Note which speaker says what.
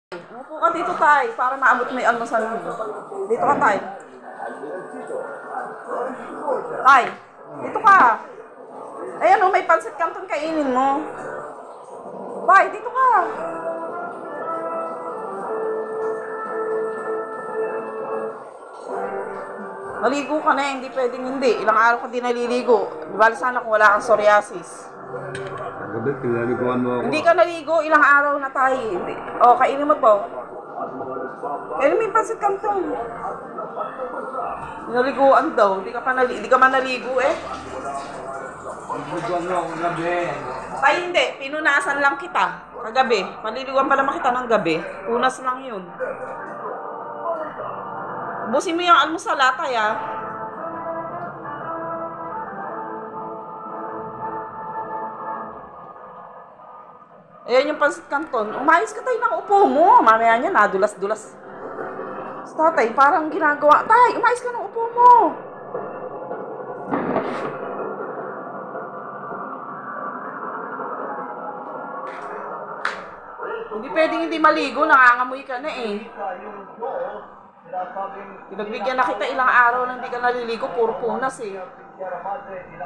Speaker 1: Upo ka dito, tay, para maabot mo yung almusal mo. Dito ka, tay. Tay, dito ka. Ayan o, may pansit canton kainin mo. Tay, dito ka. Maligo ka na, hindi pwedeng hindi. Ilang araw ka din naliligo. Bali sana kung wala kang psoriasis.
Speaker 2: Gabi, pinaliguan mo ako.
Speaker 1: Hindi ka naligo, ilang araw na tayo. Hindi. O, kainin mo to. Kainin mo yung pansit canton. Naliguan daw. Hindi ka man naligo eh.
Speaker 2: Pinaliguan mo ako gabi.
Speaker 1: Tay, hindi. Pinunasan lang kita. Kagabi. Maliliguan pa naman kita ng gabi. Punas lang yun. Busin mo yung almusal, tay, ah. Ayan yung pansit canton. Umayos ka tayo ng upo mo. Mamaya niya, nadulas-dulas. Tatay, parang ginagawa. Tay, umayos ka ng upo mo. Hindi pwedeng hindi maligo. Nangangamoy ka na eh. Pinagbigyan na kita ilang araw na hindi ka naliligo. Puro punas eh.